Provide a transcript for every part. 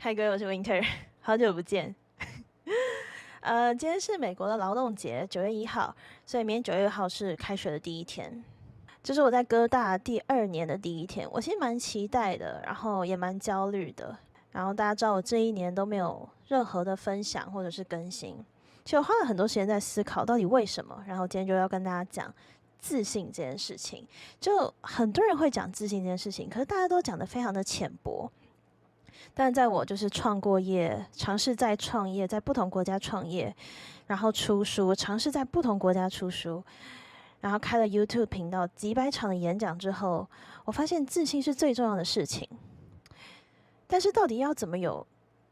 嗨，各位，我是 Winter，好久不见。今天是美国的劳动节，9月1号，所以明天9月1号是开学的第一天。这是我在哥大第2年的第一天，我其实蛮期待的，然后也蛮焦虑的。然后大家知道我这一年都没有任何的分享或者是更新，其实我花了很多时间在思考到底为什么。然后今天就要跟大家讲自信这件事情。就很多人会讲自信这件事情，可是大家都讲得非常的浅薄。但在我就是创过业，尝试在创业，在不同国家创业，然后出书，尝试在不同国家出书，然后开了 YouTube 频道，几百场的演讲之后，我发现自信是最重要的事情。但是到底要怎么有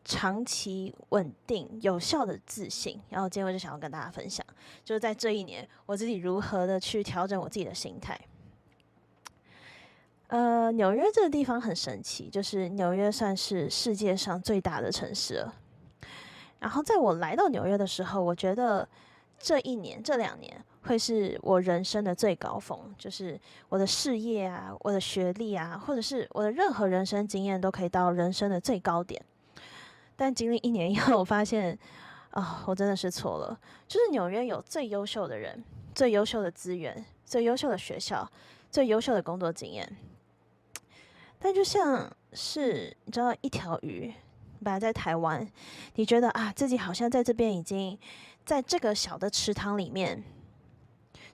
长期稳定有效的自信？然后今天我就想要跟大家分享，就是在这一年我自己如何的去调整我自己的心态。纽约这个地方很神奇，就是纽约算是世界上最大的城市了。然后在我来到纽约的时候，我觉得这2年会是我人生的最高峰，就是我的事业啊，我的学历啊，或者是我的任何人生经验都可以到人生的最高点。但经历1年以后，我发现，我真的是错了。就是纽约有最优秀的人、最优秀的资源、最优秀的学校、最优秀的工作经验。但就像是你知道一条鱼，本来在台湾，你觉得自己好像在这边已经在这个小的池塘里面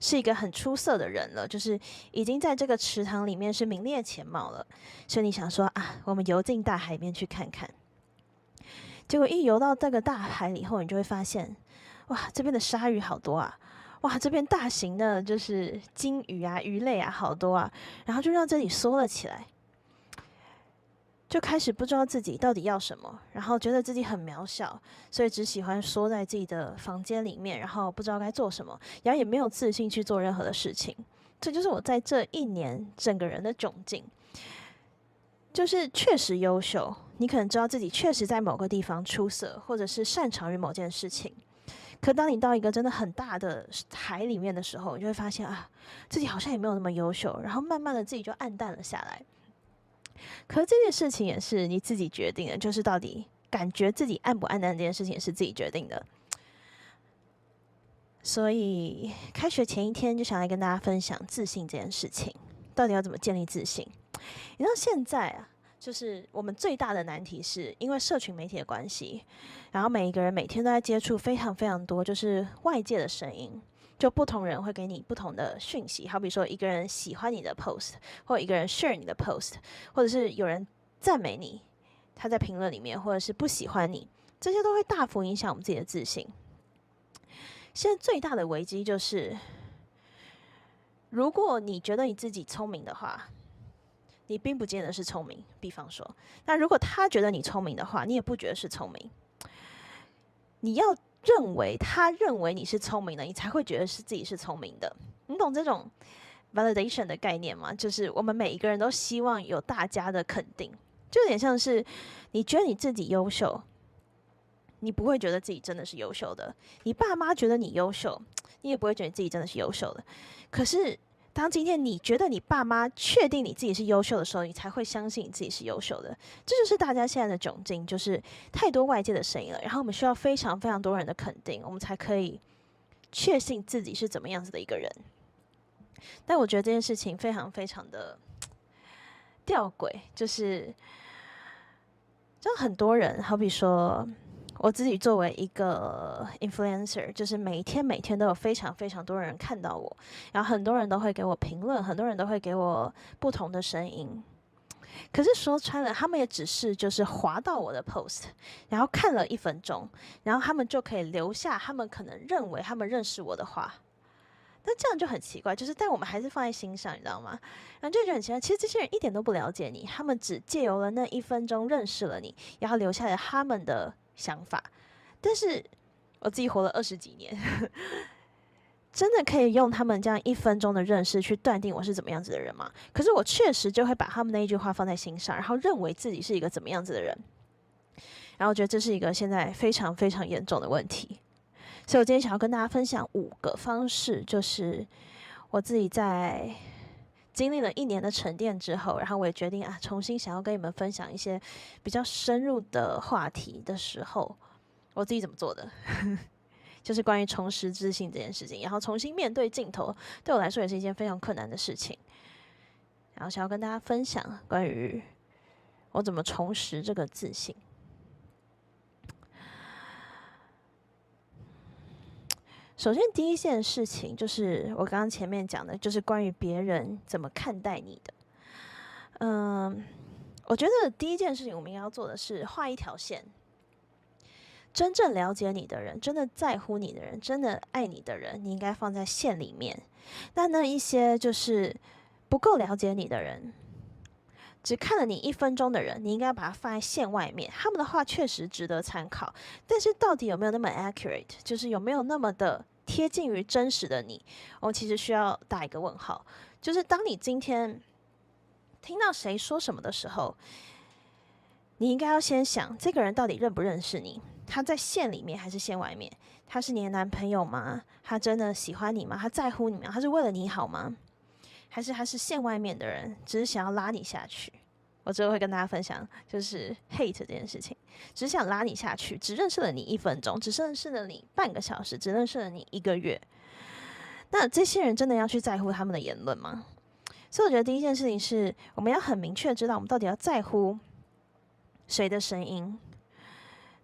是一个很出色的人了，就是已经在这个池塘里面是名列前茅了，所以你想说我们游进大海里面去看看。结果一游到这个大海里后，你就会发现，哇，这边的鲨鱼好多啊！哇，这边大型的就是鲸鱼啊、鱼类啊好多啊，然后就让这里缩了起来。就开始不知道自己到底要什么，然后觉得自己很渺小，所以只喜欢缩在自己的房间里面，然后不知道该做什么，然后也没有自信去做任何的事情。这就是我在这1年整个人的窘境。就是确实优秀，你可能知道自己确实在某个地方出色，或者是擅长于某件事情。可当你到一个真的很大的海里面的时候，你就会发现自己好像也没有那么优秀，然后慢慢的自己就暗淡了下来。可是这件事情也是你自己决定的，就是到底感觉自己暗不暗淡这件事情也是自己决定的。所以开学前1天就想来跟大家分享自信这件事情，到底要怎么建立自信？你知道现在就是我们最大的难题是因为社群媒体的关系，然后每一个人每天都在接触非常非常多就是外界的声音。就不同人会给你不同的讯息，好比说一个人喜欢你的 post， 或者一个人 share 你的 post， 或者是有人赞美你，他在评论里面，或者是不喜欢你，这些都会大幅影响我们自己的自信。现在最大的危机就是，如果你觉得你自己聪明的话，你并不见得是聪明。比方说，那如果他觉得你聪明的话，你也不觉得是聪明。你要他认为你是聪明的，你才会觉得是自己是聪明的。你懂这种 validation 的概念吗？就是我们每一个人都希望有大家的肯定，就有点像是你觉得你自己优秀，你不会觉得自己真的是优秀的。你爸妈觉得你优秀，你也不会觉得自己真的是优秀的。可是当今天你觉得你爸妈确定你自己是优秀的时候，你才会相信你自己是优秀的。这就是大家现在的窘境，就是太多外界的声音了，然后我们需要非常非常多人的肯定，我们才可以确信自己是怎么样子的一个人。但我觉得这件事情非常非常的吊诡，就是很多人，好比说我自己作为一个 influencer， 就是每一天都有非常非常多人看到我，然后很多人都会给我评论，很多人都会给我不同的声音。可是说穿了，他们也只是就是滑到我的 post， 然后看了1分钟，然后他们就可以留下他们可能认为他们认识我的话。但这样就很奇怪，就是但我们还是放在心上，你知道吗？然后就觉得很奇怪，其实这些人一点都不了解你，他们只借由了那1分钟认识了你，然后留下了他们的想法。但是我自己活了20几年，真的可以用他们这样1分钟的认识去断定我是怎么样子的人吗？可是我确实就会把他们那一句话放在心上，然后认为自己是一个怎么样子的人。然后我觉得这是一个现在非常非常严重的问题。所以我今天想要跟大家分享5个方式，就是我自己在经历了1年的沉淀之后，然后我也决定重新想要跟你们分享一些比较深入的话题的时候，我自己怎么做的，就是关于重拾自信这件事情，然后重新面对镜头，对我来说也是一件非常困难的事情。然后想要跟大家分享关于我怎么重拾这个自信。首先，第一件事情就是我刚刚前面讲的，就是关于别人怎么看待你的。我觉得第一件事情我们应该要做的是画一条线。真正了解你的人，真的在乎你的人，真的爱你的人，你应该放在线里面。那一些就是不够了解你的人，只看了你1分钟的人，你应该把它放在线外面。他们的话确实值得参考，但是到底有没有那么 accurate， 就是有没有那么的贴近于真实的你，我其实需要打一个问号。就是当你今天听到谁说什么的时候，你应该要先想，这个人到底认不认识你？他在线里面还是线外面？他是你的男朋友吗？他真的喜欢你吗？他在乎你吗？他是为了你好吗？还是他是线外面的人，只是想要拉你下去？我之后会跟大家分享，就是 hate 这件事情，只想拉你下去，只认识了你1分钟，只认识了你半个小时，只认识了你1个月。那这些人真的要去在乎他们的言论吗？所以我觉得第一件事情是，我们要很明确知道我们到底要在乎谁的声音。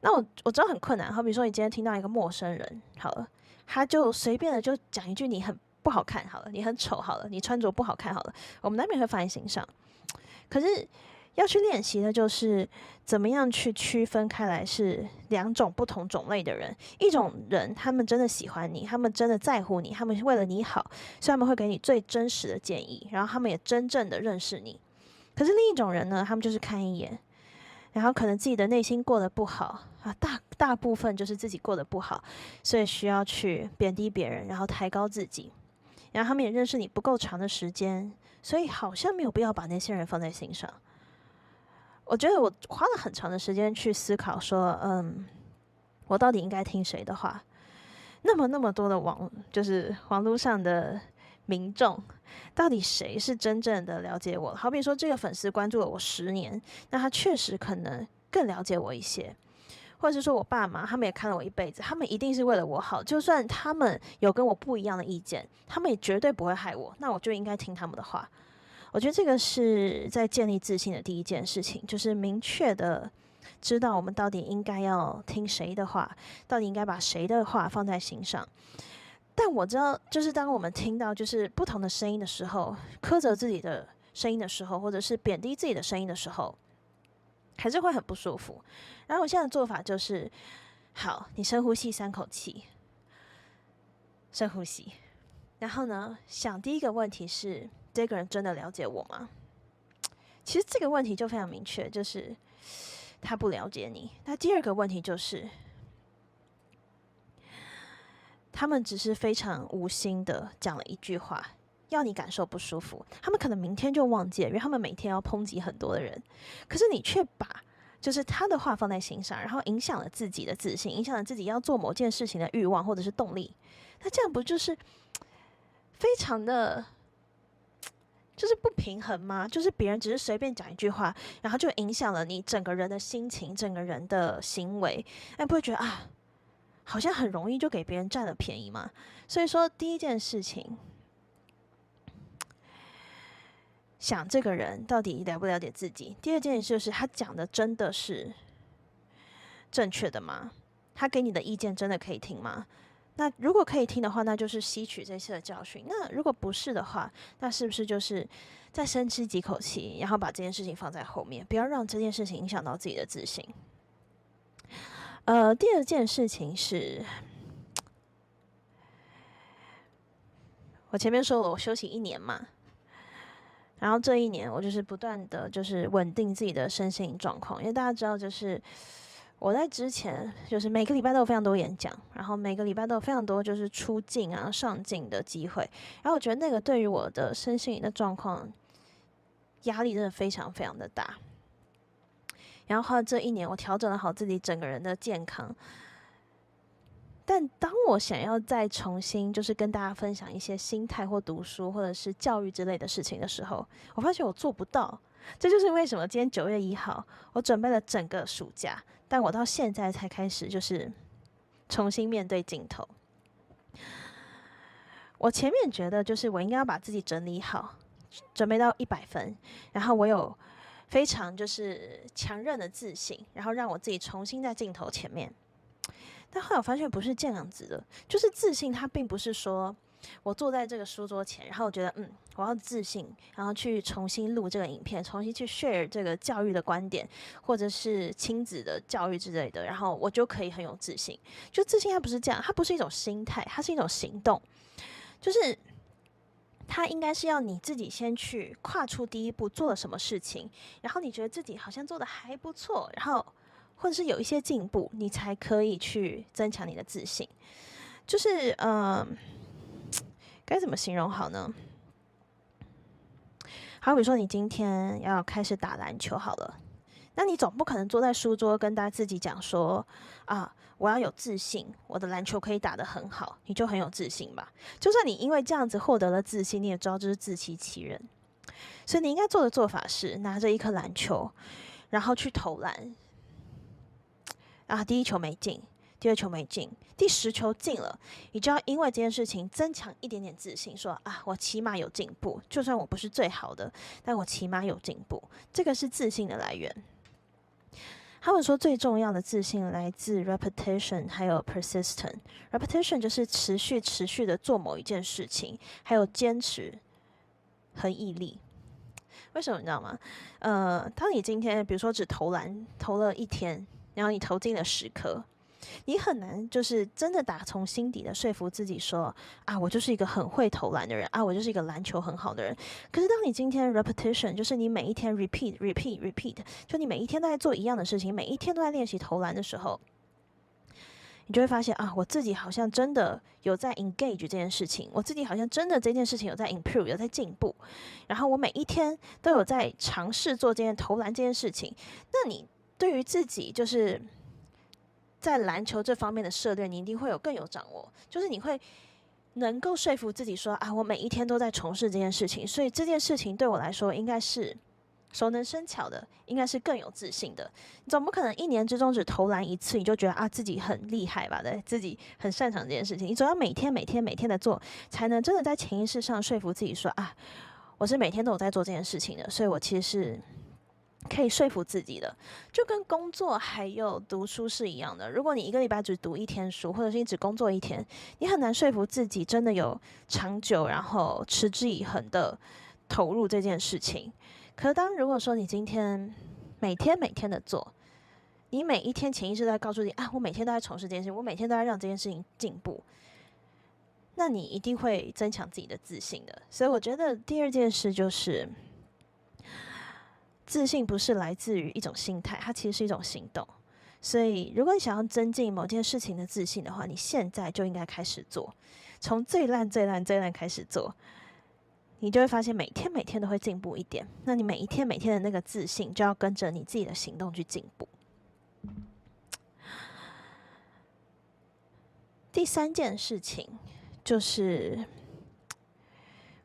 那我知道很困难，好比说你今天听到一个陌生人，好了，他就随便的就讲一句你很不好看，好了，你很丑，好了，你穿着不好看，好了，我们难免会放在心上。可是要去练习的就是怎么样去区分开来是2种不同种类的人。一种人，他们真的喜欢你，他们真的在乎你，他们为了你好，所以他们会给你最真实的建议，然后他们也真正的认识你。可是另一种人呢，他们就是看一眼，然后可能自己的内心过得不好大部分就是自己过得不好，所以需要去贬低别人，然后抬高自己。然后他们也认识你不够长的时间，所以好像没有必要把那些人放在心上。我觉得我花了很长的时间去思考说，我到底应该听谁的话？那么多的就是网络上的民众，到底谁是真正的了解我？好比说，这个粉丝关注了我10年，那他确实可能更了解我一些。或者是说我爸妈，他们也看了我一辈子，他们一定是为了我好，就算他们有跟我不一样的意见，他们也绝对不会害我，那我就应该听他们的话。我觉得这个是在建立自信的第一件事情，就是明确的知道我们到底应该要听谁的话，到底应该把谁的话放在心上。但我知道，就是当我们听到就是不同的声音的时候，苛责自己的声音的时候，或者是贬低自己的声音的时候，还是会很不舒服。然后我现在的做法就是，好，你深呼吸3口气，深呼吸，然后呢，想第一个问题是，这个人真的了解我吗？其实这个问题就非常明确，就是他不了解你。那第二个问题就是，他们只是非常无心的讲了一句话，要你感受不舒服。他们可能明天就忘记了，因为他们每天要抨击很多的人，可是你却把就是他的话放在心上，然后影响了自己的自信，影响了自己要做某件事情的欲望或者是动力。那这样不就是非常的就是不平衡吗？就是别人只是随便讲一句话，然后就影响了你整个人的心情，整个人的行为，不会觉得好像很容易就给别人占了便宜嘛？所以说，第一件事情，想这个人到底了不了解自己；第二件事就是他讲的真的是正确的吗？他给你的意见真的可以听吗？那如果可以听的话，那就是吸取这次的教训。那如果不是的话，那是不是就是再深吸几口气，然后把这件事情放在后面，不要让这件事情影响到自己的自信。第二件事情是，我前面说了，我休息1年嘛，然后这1年我就是不断的就是稳定自己的身心状况，因为大家知道就是。我在之前就是每个礼拜都有非常多演讲，然后每个礼拜都有非常多就是出镜上镜的机会，然后我觉得那个对于我的身心灵的状况压力真的非常非常的大。然后这1年我调整了好自己整个人的健康，但当我想要再重新就是跟大家分享一些心态或读书或者是教育之类的事情的时候，我发现我做不到。这就是为什么今天9月1号，我准备了整个暑假，但我到现在才开始就是重新面对镜头。我前面觉得就是我应该要把自己整理好，准备到100分，然后我有非常就是强韧的自信，然后让我自己重新在镜头前面。但后来我发现不是这样子的，就是自信它并不是说我坐在这个书桌前，然后我觉得我要自信，然后去重新录这个影片，重新去 share 这个教育的观点，或者是亲子的教育之类的，然后我就可以很有自信。就自信它不是这样，它不是一种心态，它是一种行动，就是它应该是要你自己先去跨出第一步，做了什么事情，然后你觉得自己好像做的还不错，然后或者是有一些进步，你才可以去增强你的自信。就是该怎么形容好呢？好比说你今天要开始打篮球好了，那你总不可能坐在书桌跟大家自己讲说我要有自信，我的篮球可以打得很好，你就很有自信吧。就算你因为这样子获得了自信，你也知道这是自欺欺人。所以你应该做的做法是拿着一颗篮球，然后去投篮。第一球没进，第二球没进，第10球进了，你就要因为这件事情增强一点点自信，说我起码有进步，就算我不是最好的，但我起码有进步，这个是自信的来源。他们说最重要的自信来自 repetition 还有 persistent。repetition 就是持续的做某一件事情，还有坚持和毅力。为什么你知道吗？当你今天比如说只投篮投了1天，然后你投进了10颗，你很难就是真的打从心底的说服自己说我就是一个很会投篮的人我就是一个篮球很好的人。可是当你今天 repetition 就是你每一天 repeat， 就你每一天都在做一样的事情，每一天都在练习投篮的时候，你就会发现我自己好像真的有在 engage 这件事情，我自己好像真的这件事情有在 improve， 有在进步，然后我每一天都有在尝试做这件投篮这件事情。那你对于自己就是在篮球这方面的涉猎，你一定会更有掌握，就是你会能够说服自己说我每一天都在从事这件事情，所以这件事情对我来说应该是熟能生巧的，应该是更有自信的。你总不可能1年之中只投篮1次，你就觉得自己很厉害吧？对，自己很擅长这件事情。你总要每天的做，才能真的在潜意识上说服自己说我是每天都有在做这件事情的，所以我其实是可以说服自己的。就跟工作还有读书是一样的，如果你1个礼拜只读1天书，或者是你只工作1天，你很难说服自己真的有长久然后持之以恒的投入这件事情。可是如果说你今天每天的做，你每一天潜意识都在告诉你我每天都在从事这件事情，我每天都在让这件事情进步，那你一定会增强自己的自信的。所以我觉得第2件事就是自信不是来自于一种心态，它其实是一种行动。所以如果你想要增进某件事情的自信的话，你现在就应该开始做，从最烂开始做，你就会发现每天都会进步一点。那你每一天的那个自信就要跟着你自己的行动去进步。第3件事情就是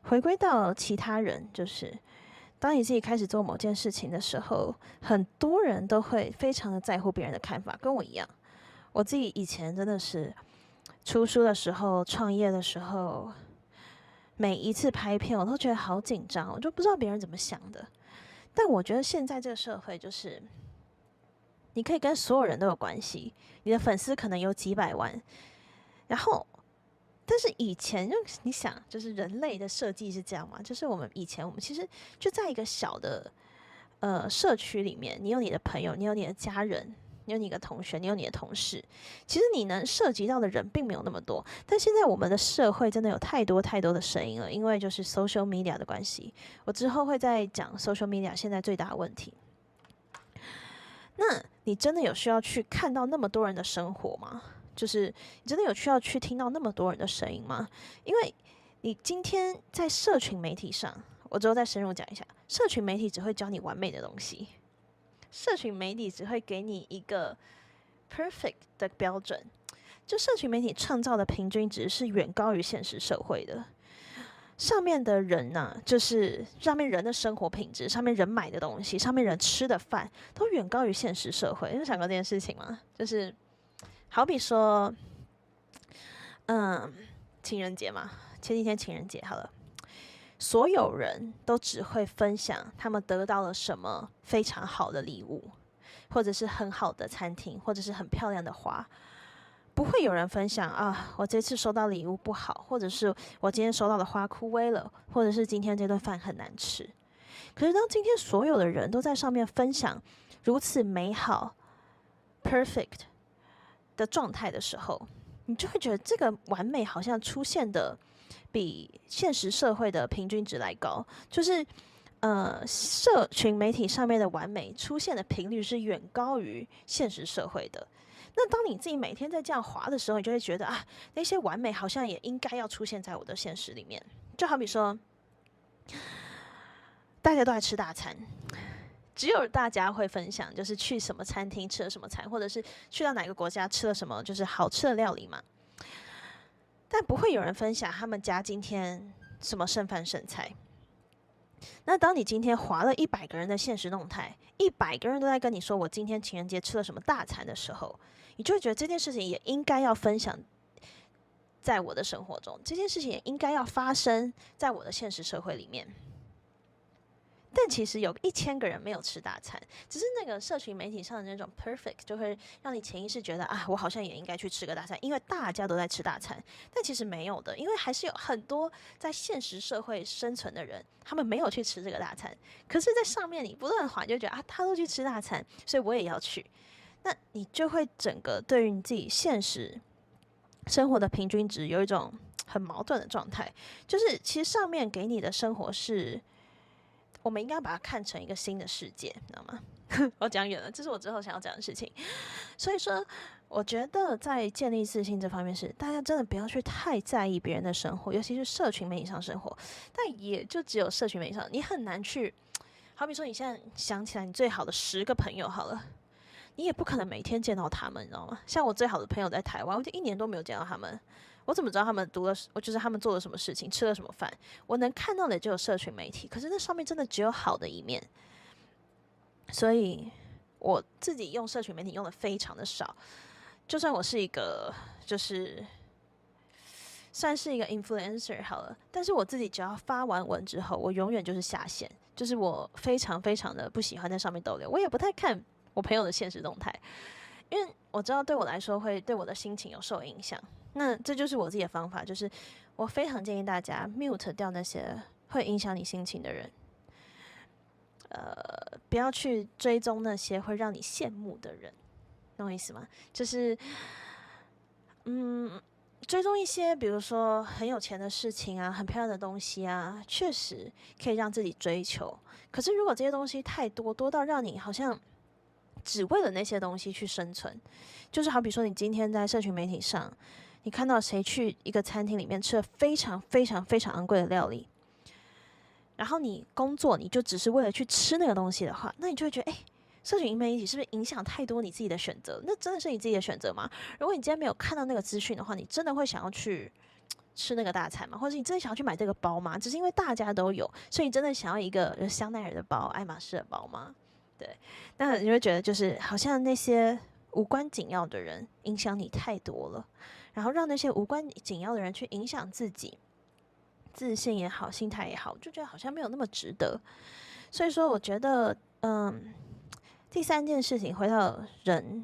回归到其他人，就是当你自己开始做某件事情的时候，很多人都会非常的在乎别人的看法，跟我一样。我自己以前真的是出书的时候，创业的时候，每一次拍片我都觉得好紧张，我就不知道别人怎么想的。但我觉得现在这个社会就是你可以跟所有人都有关系，你的粉丝可能有几百万，然后但是以前你想，就是人类的设计是这样嘛，就是我们其实就在一个小的社区里面，你有你的朋友，你有你的家人，你有你的同学，你有你的同事，其实你能涉及到的人并没有那么多。但现在我们的社会真的有太多的声音了，因为就是 social media 的关系。我之后会再讲 social media 现在最大的问题。那你真的有需要去看到那么多人的生活吗？就是你真的有需要去听到那么多人的声音吗？因为你今天在社群媒体上，我之后再深入讲一下，社群媒体只会教你完美的东西，社群媒体只会给你一个 perfect 的标准，就社群媒体创造的平均值是远高于现实社会的。上面的人呢、就是上面人的生活品质，上面人买的东西，上面人吃的饭，都远高于现实社会。你有想过这件事情吗？就是好比说，情人节嘛，前几天情人节好了，所有人都只会分享他们得到了什么非常好的礼物，或者是很好的餐厅，或者是很漂亮的花。不会有人分享啊，我这次收到礼物不好，或者是我今天收到的花枯萎了，或者是今天这顿饭很难吃。可是当今天所有的人都在上面分享如此美好、perfect 的状态的时候，你就会觉得这个完美好像出现的比现实社会的平均值来高，就是社群媒体上面的完美出现的频率是远高于现实社会的。那当你自己每天在这样滑的时候，你就会觉得啊，那些完美好像也应该要出现在我的现实里面。就好比说，大家都在吃大餐，只有大家会分享，就是去什么餐厅吃了什么餐，或者是去到哪个国家吃了什么，就是好吃的料理嘛。但不会有人分享他们家今天什么剩饭剩菜。那当你今天划了100个人的现实动态，100个人都在跟你说我今天情人节吃了什么大餐的时候，你就会觉得这件事情也应该要分享在我的生活中，这件事情也应该要发生在我的现实社会里面。但其实有1000个人没有吃大餐，只是那个社群媒体上的那种 perfect 就会让你潜意识觉得啊，我好像也应该去吃个大餐，因为大家都在吃大餐。但其实没有的，因为还是有很多在现实社会生存的人，他们没有去吃这个大餐。可是，在上面你不断滑，就觉得啊，他都去吃大餐，所以我也要去。那你就会整个对于你自己现实生活的平均值有一种很矛盾的状态，就是其实上面给你的生活是。我们应该把它看成一个新的世界，你知道吗？我讲远了，这是我之后想要讲的事情。所以说，我觉得在建立自信这方面是，大家真的不要去太在意别人的生活，尤其是社群媒体上生活。但也就只有社群媒体上，你很难去，好比说你现在想起来你最好的10个朋友好了，你也不可能每天见到他们，你知道吗？像我最好的朋友在台湾，我就1年都没有见到他们。我怎么知道他们就是他们做了什么事情，吃了什么饭？我能看到的只有社群媒体，可是那上面真的只有好的一面，所以我自己用社群媒体用的非常的少。就算我是一个就是算是一个 influencer 好了，但是我自己只要发完文之后，我永远就是下线，就是我非常非常的不喜欢在上面逗留，我也不太看我朋友的现实动态，因为我知道对我来说会对我的心情有受影响。那这就是我自己的方法，就是我非常建议大家 mute 掉那些会影响你心情的人，不要去追踪那些会让你羡慕的人，懂我意思吗？就是，追踪一些比如说很有钱的事情啊，很漂亮的东西啊，确实可以让自己追求。可是如果这些东西太多，多到让你好像只为了那些东西去生存，就是好比说你今天在社群媒体上。你看到谁去一个餐厅里面吃了非常非常非常昂贵的料理，然后你工作你就只是为了去吃那个东西的话，那你就会觉得，社群媒体是不是影响太多你自己的选择？那真的是你自己的选择吗？如果你今天没有看到那个资讯的话，你真的会想要去吃那个大餐吗？或者你真的想要去买这个包吗？只是因为大家都有，所以你真的想要一个香奈儿的包、爱马仕的包吗？对，那你会觉得就是好像那些无关紧要的人影响你太多了。然后让那些无关紧要的人去影响自己，自信也好，心态也好，就觉得好像没有那么值得。所以说，我觉得，第3件事情回到人，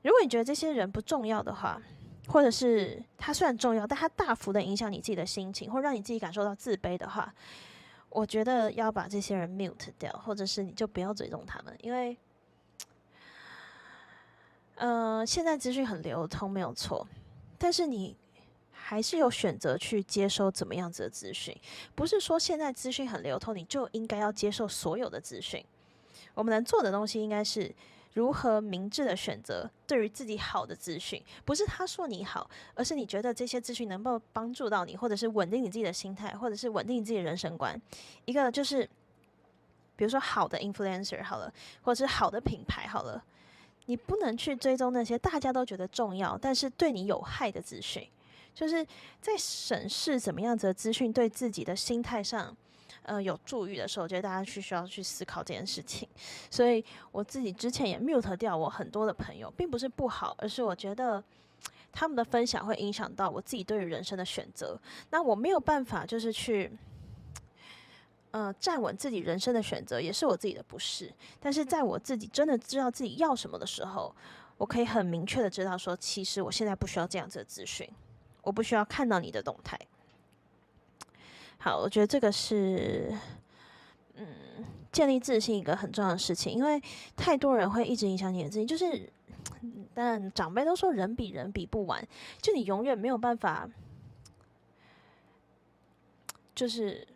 如果你觉得这些人不重要的话，或者是他虽然重要，但他大幅的影响你自己的心情，或让你自己感受到自卑的话，我觉得要把这些人 mute 掉，或者是你就不要追踪他们，因为。现在资讯很流通，没有错，但是你还是有选择去接收怎么样子的资讯，不是说现在资讯很流通，你就应该要接受所有的资讯。我们能做的东西应该是如何明智的选择对于自己好的资讯，不是他说你好，而是你觉得这些资讯能够帮助到你，或者是稳定你自己的心态，或者是稳定你自己的人生观。一个就是比如说好的 influencer 好了，或者是好的品牌好了。你不能去追踪那些大家都觉得重要，但是对你有害的资讯。就是在审视怎么样子的资讯对自己的心态上，有助益的时候，我觉得大家需要去思考这件事情。所以我自己之前也 mute 掉我很多的朋友，并不是不好，而是我觉得他们的分享会影响到我自己对于人生的选择。那我没有办法就是去站稳自己人生的选择，也是我自己的不是。但是在我自己真的知道自己要什么的时候，我可以很明确的知道说，其实我现在不需要这样子的资讯，我不需要看到你的动态。好，我觉得这个是建立自信一个很重要的事情，因为太多人会一直影响你的自信。就是但长辈都说人比人比不完，就你永远没有办法就是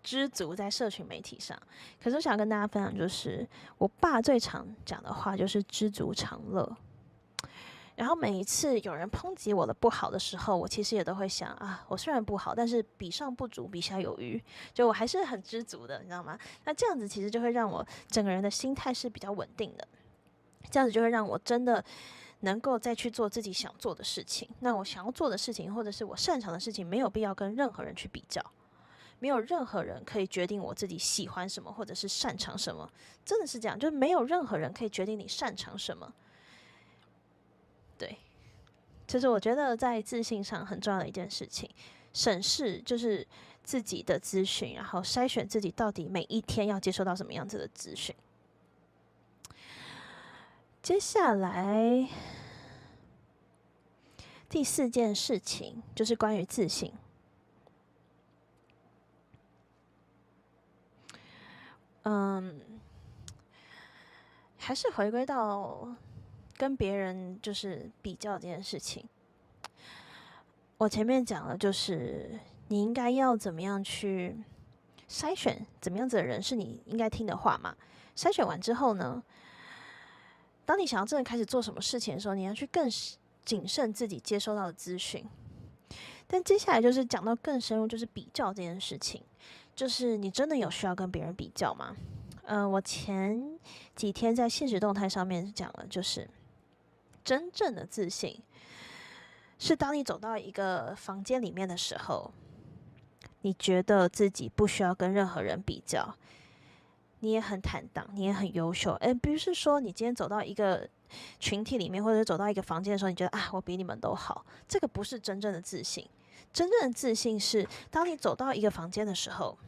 知足在社群媒体上。可是我想跟大家分享，就是我爸最常讲的话就是知足常乐。然后每一次有人抨击我的不好的时候，我其实也都会想啊，我虽然不好，但是比上不足，比下有余，就我还是很知足的，你知道吗？那这样子其实就会让我整个人的心态是比较稳定的，这样子就会让我真的能够再去做自己想做的事情。那我想要做的事情，或者是我擅长的事情，没有必要跟任何人去比较。没有任何人可以决定我自己喜欢什么，或者是擅长什么，真的是这样，就是没有任何人可以决定你擅长什么。对，这是我觉得在自信上很重要的一件事情。审视就是自己的资讯，然后筛选自己到底每一天要接收到什么样子的资讯。接下来第4件事情就是关于自信。还是回归到跟别人就是比较这件事情。我前面讲了，就是你应该要怎么样去筛选怎么样子的人是你应该听的话嘛。筛选完之后呢，当你想要真的开始做什么事情的时候，你要去更谨慎自己接收到的资讯。但接下来就是讲到更深入，就是比较这件事情。就是你真的有需要跟别人比较吗？我前几天在现实动态上面讲了，就是真正的自信是当你走到一个房间里面的时候，你觉得自己不需要跟任何人比较，你也很坦荡，你也很优秀。不是说你今天走到一个群体里面，或者是走到一个房间的时候，你觉得啊，我比你们都好，这个不是真正的自信。真正的自信是当你走到一个房间的时候，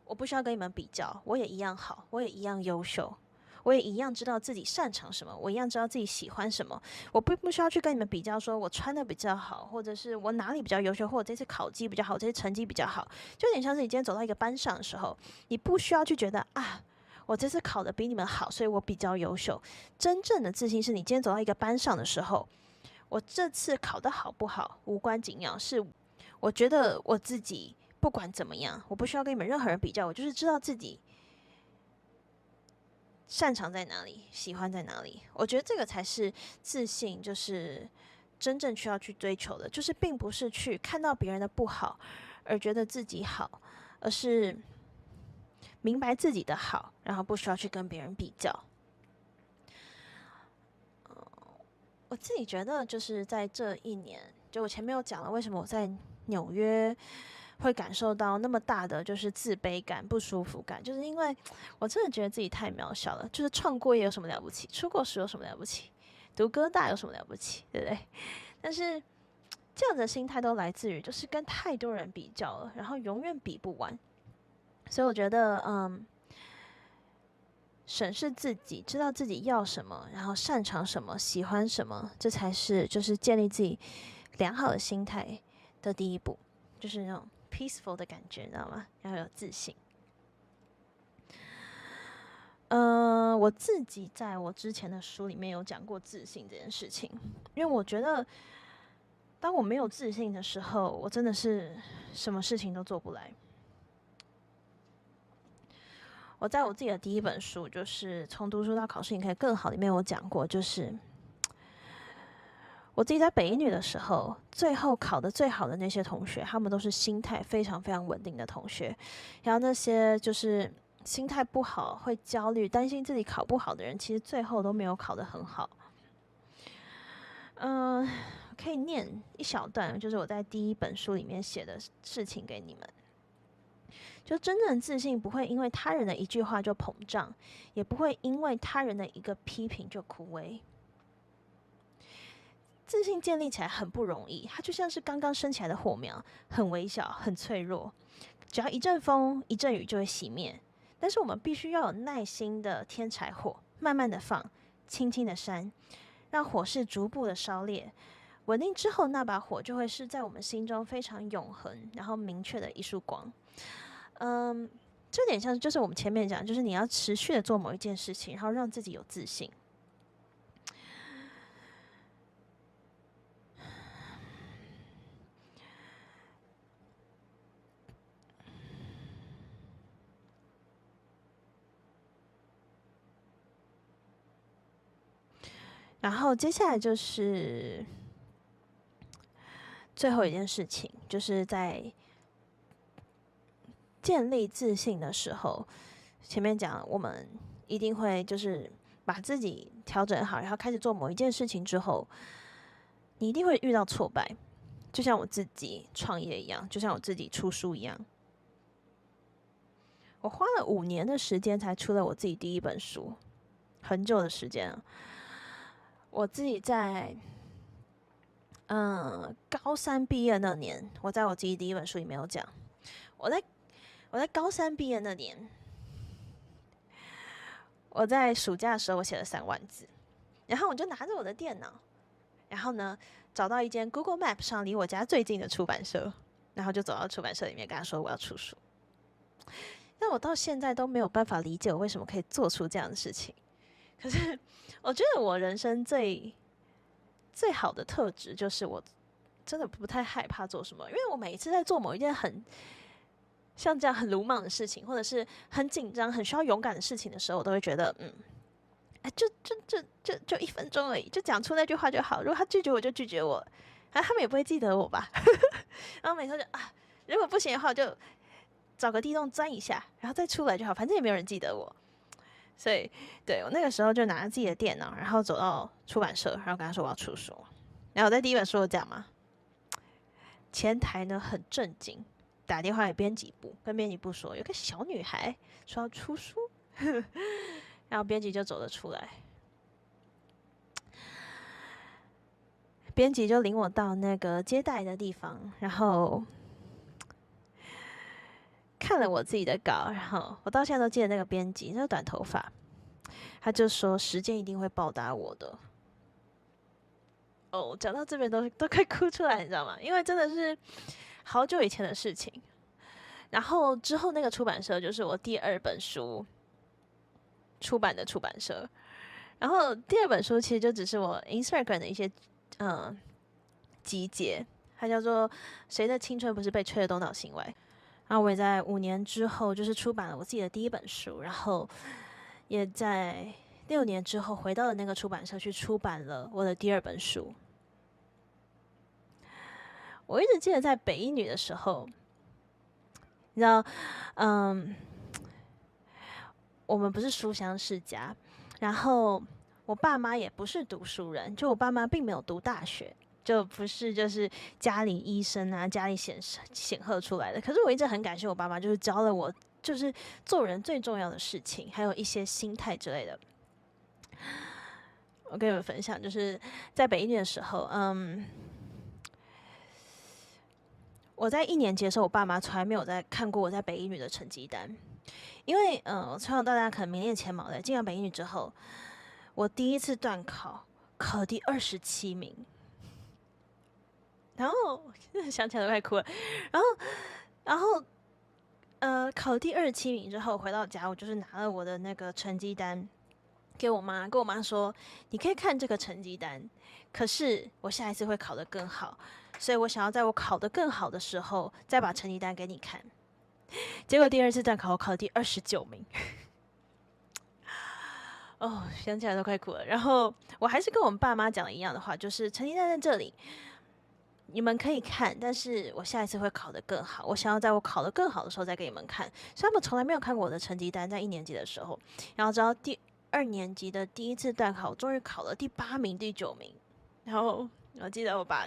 我不需要跟你们比较，我也一样好，我也一样优秀，我也一样知道自己擅长什么，我一样知道自己喜欢什么。我不需要去跟你们比较，说我穿的比较好，或者是我哪里比较优秀，或者这次考绩比较好，这次成绩比较好。就有点像是你今天走到一个班上的时候，你不需要去觉得啊，我这次考的比你们好，所以我比较优秀。真正的自信是你今天走到一个班上的时候，我这次考得好不好无关紧要，是我觉得我自己不管怎么样，我不需要跟你们任何人比较，我就是知道自己擅长在哪里，喜欢在哪里。我觉得这个才是自信，就是真正需要去追求的，就是并不是去看到别人的不好而觉得自己好，而是明白自己的好，然后不需要去跟别人比较。我自己觉得就是在这一年，就我前面有讲了，为什么我在纽约会感受到那么大的就是自卑感、不舒服感，就是因为我真的觉得自己太渺小了。就是创过业有什么了不起？出过书有什么了不起？读哥大有什么了不起？对不对？但是这样的心态都来自于就是跟太多人比较了，然后永远比不完。所以我觉得，审视自己，知道自己要什么，然后擅长什么，喜欢什么，这才是就是建立自己良好的心态的第一步，就是那种 peaceful 的感觉，你知道吗？要有自信。我自己在我之前的书里面有讲过自信这件事情，因为我觉得，当我没有自信的时候，我真的是什么事情都做不来。我在我自己的第一本书，就是从读书到考试你可以更好里面有讲过，就是我自己在北一女的时候，最后考得最好的那些同学，他们都是心态非常非常稳定的同学，然后那些就是心态不好、会焦虑、担心自己考不好的人，其实最后都没有考得很好。可以念一小段，就是我在第一本书里面写的事情给你们。就真正的自信不会因为他人的一句话就膨胀，也不会因为他人的一个批评就枯萎。自信建立起来很不容易，它就像是刚刚升起来的火苗，很微小，很脆弱，只要一阵风、一阵雨就会熄灭。但是我们必须要有耐心的添柴火，慢慢的放，轻轻的扇，让火势逐步的烧烈。稳定之后，那把火就会是在我们心中非常永恒，然后明确的一束光。这点像就是我们前面讲，就是你要持续的做某一件事情，然后让自己有自信。然后接下来就是最后一件事情，就是在建立自信的时候，前面讲我们一定会就是把自己调整好，然后开始做某一件事情之后，你一定会遇到挫败，就像我自己创业一样，就像我自己出书一样。我花了5年的时间才出了我自己第一本书，很久的时间了。我自己在高3毕业那年，我在我自己第一本书里面有讲，我在高3毕业那年，我在暑假的时候我写了3万字，然后我就拿着我的电脑，然后呢找到一间 Google Map 上离我家最近的出版社，然后就走到出版社里面跟他说我要出书。但我到现在都没有办法理解我为什么可以做出这样的事情。可是我觉得我人生最好的特质就是我真的不太害怕做什么，因为我每一次在做某一件很像这样很鲁莽的事情，或者是很紧张、很需要勇敢的事情的时候，我都会觉得，就1分钟而已，就讲出那句话就好。如果他拒绝我就拒绝我，他们也不会记得我吧。然后每次就如果不行的话，我就找个地洞钻一下，然后再出来就好，反正也没有人记得我。所以，对，我那个时候就拿着自己的电脑，然后走到出版社，然后跟他说我要出书。然后我在第一本书有讲嘛，前台呢很震惊，打电话给编辑部，跟编辑部说有个小女孩说要出书，然后编辑就走了出来，编辑就领我到那个接待的地方，然后看了我自己的稿，然后我到现在都记得那个编辑，那个短头发，他就说时间一定会报答我的。讲到这边都快哭出来，你知道吗？因为真的是好久以前的事情。然后之后那个出版社就是我第2本书出版的出版社，然后第2本书其实就只是我 Instagram 的一些集结，它叫做《谁的青春不是被吹得东倒西歪》。然后我也在5年之后就是出版了我自己的第1本书，然后也在6年之后回到了那个出版社去出版了我的第2本书。我一直记得在北一女的时候，你知道，我们不是书香世家，然后我爸妈也不是读书人，就我爸妈并没有读大学，就不是就是家里医生啊，家里显赫出来的。可是我一直很感谢我爸妈，就是教了我就是做人最重要的事情，还有一些心态之类的。我跟你们分享，就是在北一女的时候，我在1年级的时候，我爸妈从来没有看过我在北一女的成绩单，因为我从小到大可能名列前茅的，进了北一女之后，我第一次段考考第27名，然后想起来都快哭了，然后考第27名之后回到家，我就是拿了我的那个成绩单给我妈，跟我妈说，你可以看这个成绩单，可是我下一次会考得更好，所以我想要在我考得更好的时候再把成绩单给你看。结果第2次段考我考了第29名，想起来都快哭了。然后我还是跟我们爸妈讲了一样的话，就是成绩单在这里，你们可以看，但是我下一次会考得更好。我想要在我考得更好的时候再给你们看。所以他们从来没有看过我的成绩单，在1年级的时候。然后直到第2年级的第一次段考，我终于考了第8名、第9名。然后我记得我把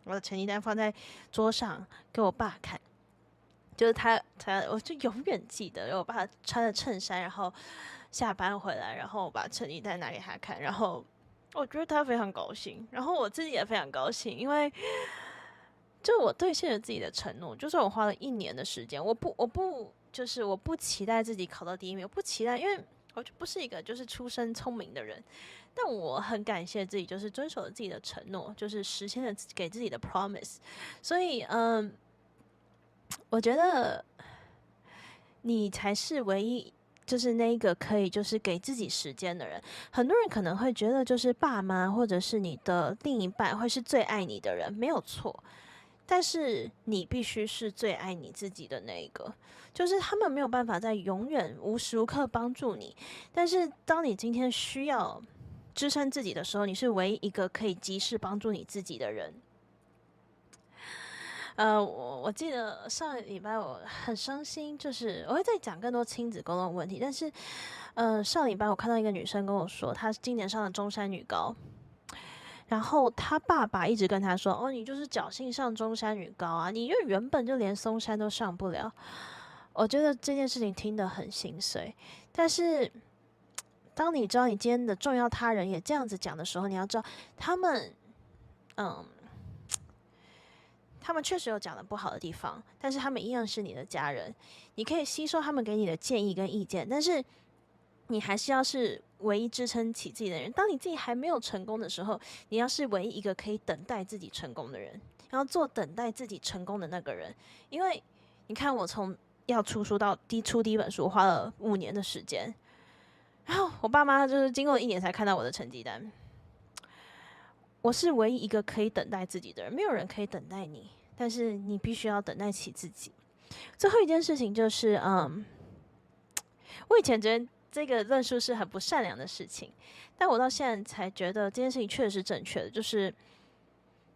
我的成绩单放在桌上给我爸看，就是我就永远记得，我爸穿着衬衫，然后下班回来，然后我把成绩单拿给他看，然后我觉得他非常高兴，然后我自己也非常高兴，因为就我兑现了自己的承诺，就算我花了1年的时间，我不期待自己考到第1名，我不期待，因为我就不是一个就是出身聪明的人，但我很感谢自己，就是遵守了自己的承诺，就是实现了给自己的 promise，所以我觉得你才是唯一。就是那一个可以就是给自己时间的人，很多人可能会觉得就是爸妈或者是你的另一半会是最爱你的人，没有错。但是你必须是最爱你自己的那一个，就是他们没有办法在永远无时无刻帮助你，但是当你今天需要支撑自己的时候，你是唯一一个可以及时帮助你自己的人。我记得上礼拜我很伤心，就是我会再讲更多亲子沟通的问题，但是上礼拜我看到一个女生跟我说，她今年上了中山女高。然后他爸爸一直跟他说：“哦，你就是侥幸上中山女高啊，你就原本就连松山都上不了。”我觉得这件事情听得很心碎。但是，当你知道你今天的重要他人也这样子讲的时候，你要知道他们，嗯，他们确实有讲的不好的地方，但是他们一样是你的家人，你可以吸收他们给你的建议跟意见，但是你还是要是唯一支撑起自己的人。当你自己还没有成功的时候，你要是唯一一个可以等待自己成功的人，然后做等待自己成功的那个人。因为你看，我从要出书到出第一本书，我花了5年的时间，然后我爸妈就是经过1年才看到我的成绩单。我是唯一一个可以等待自己的人，没有人可以等待你，但是你必须要等待起自己。最后一件事情就是，我以前觉得这个论述是很不善良的事情，但我到现在才觉得这件事情确实是正确的，就是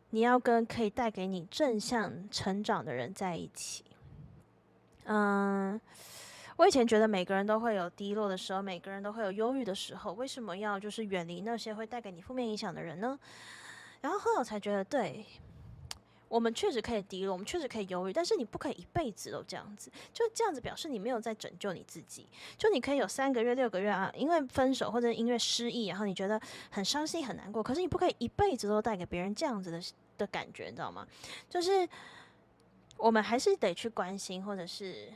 你要跟可以带给你正向成长的人在一起。我以前觉得每个人都会有低落的时候，每个人都会有忧郁的时候，为什么要就是远离那些会带给你负面影响的人呢？然后后来我才觉得，对，我们确实可以低落，我们确实可以忧郁，但是你不可以一辈子都这样子。就这样子表示你没有在拯救你自己。就你可以有3个月、6个月啊，因为分手或者因为失忆，然后你觉得很伤心、很难过，可是你不可以一辈子都带给别人这样子的感觉，你知道吗？就是我们还是得去关心，或者是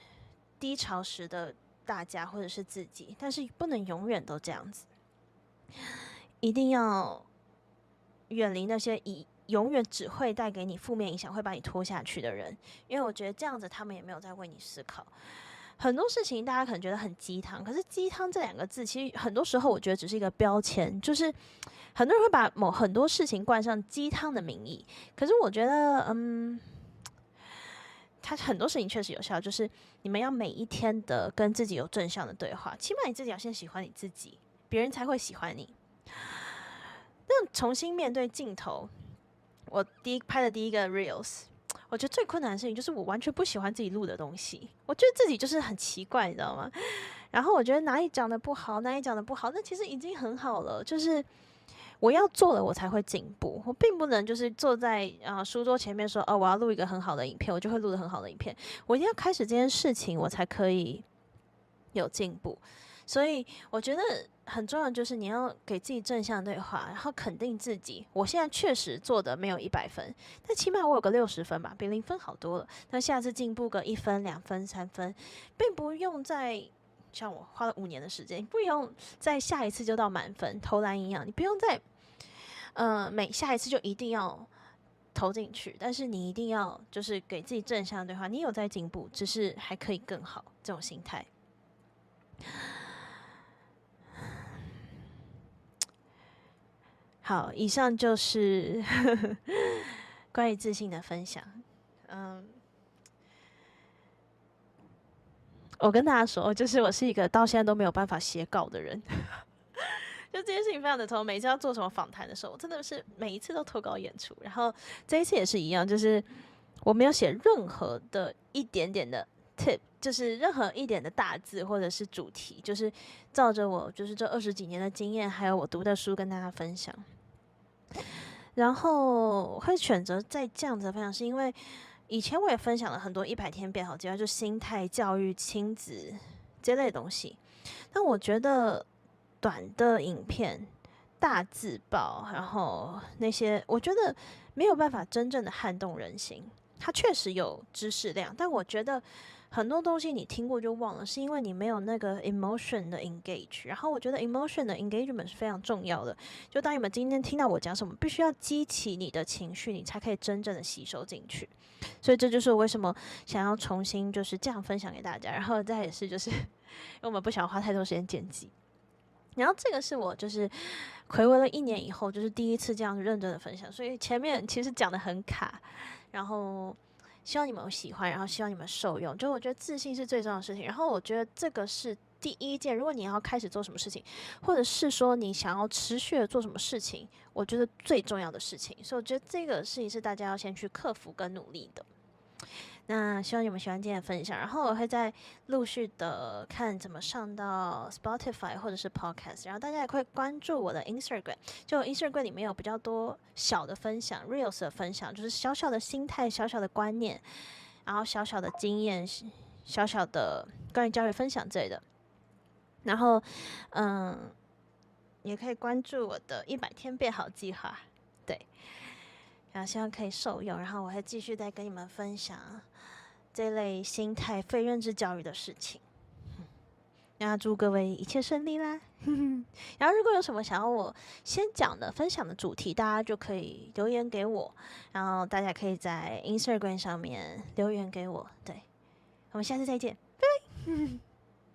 低潮时的大家，或者是自己，但是不能永远都这样子，一定要远离那些永远只会带给你负面影响，会把你拖下去的人，因为我觉得这样子他们也没有在为你思考。很多事情大家可能觉得很鸡汤，可是鸡汤这2个字，其实很多时候我觉得只是一个标签，就是很多人会把很多事情冠上鸡汤的名义，可是我觉得，它很多事情确实有效，就是你们要每一天的跟自己有正向的对话，起码你自己要先喜欢你自己，别人才会喜欢你。那重新面对镜头，我拍的第一个 reels， 我觉得最困难的事情就是我完全不喜欢自己录的东西，我觉得自己就是很奇怪，你知道吗？然后我觉得哪里讲的不好，哪里讲的不好，那其实已经很好了，就是我要做了，我才会进步。我并不能就是坐在书桌前面说，我要录一个很好的影片，我就会录得很好的影片。我一定要开始这件事情，我才可以有进步。所以我觉得很重要的就是你要给自己正向对话，然后肯定自己。我现在确实做的没有100分，但起码我有个60分吧，比0分好多了。那下次进步个1分、2分、3分，并不用再像我花了5年的时间，你不用在下一次就到满分投篮一样，你不用再下一次就一定要投进去，但是你一定要就是给自己正向对话，你有在进步，只是还可以更好这种心态。好，以上就是关于自信的分享。我跟大家说，就是我是一个到现在都没有办法写稿的人。就这件事情非常的头，每次要做什么访谈的时候，我真的是每一次都脱稿演出。然后这一次也是一样，就是我没有写任何的一点点的 tip，就是任何一点的大字或者是主题，就是照着我就是这20几年的经验，还有我读的书跟大家分享。然后我会选择在这样子的分享，是因为以前我也分享了很多100天变好计划，就心态、教育、亲子这类的东西。但我觉得短的影片、大字报，然后那些，我觉得没有办法真正的撼动人心。它确实有知识量，但我觉得很多东西你听过就忘了，是因为你没有那个 emotion 的 engage。然后我觉得 emotion 的 engagement 是非常重要的。就当你们今天听到我讲什么，必须要激起你的情绪，你才可以真正的吸收进去。所以这就是我为什么想要重新就是这样分享给大家。然后再也是就是因为我们不想花太多时间剪辑。然后这个是我就是睽违了1年以后，就是第一次这样认真的分享，所以前面其实讲的很卡，然后希望你们喜欢，然后希望你们受用。就我觉得自信是最重要的事情，然后我觉得这个是第一件，如果你要开始做什么事情，或者是说你想要持续的做什么事情，我觉得最重要的事情，所以我觉得这个事情是大家要先去克服跟努力的。那希望你们喜欢今天的分享，然后我会再陆续的看怎么上到 Spotify 或者是 Podcast， 然后大家也会关注我的 Instagram， 就 Instagram 里面有比较多小的分享 Reels 的分享，就是小小的心态、小小的观念，然后小小的经验、小小的关于教育分享之类的。然后也可以关注我的100天变好计划，对，然后希望可以受用，然后我会继续再跟你们分享这类心态非认知教育的事情。那祝各位一切顺利啦！然后如果有什么想要我先讲的、分享的主题，大家就可以留言给我，然后大家可以在 Instagram 上面留言给我。对，我们下次再见，拜拜。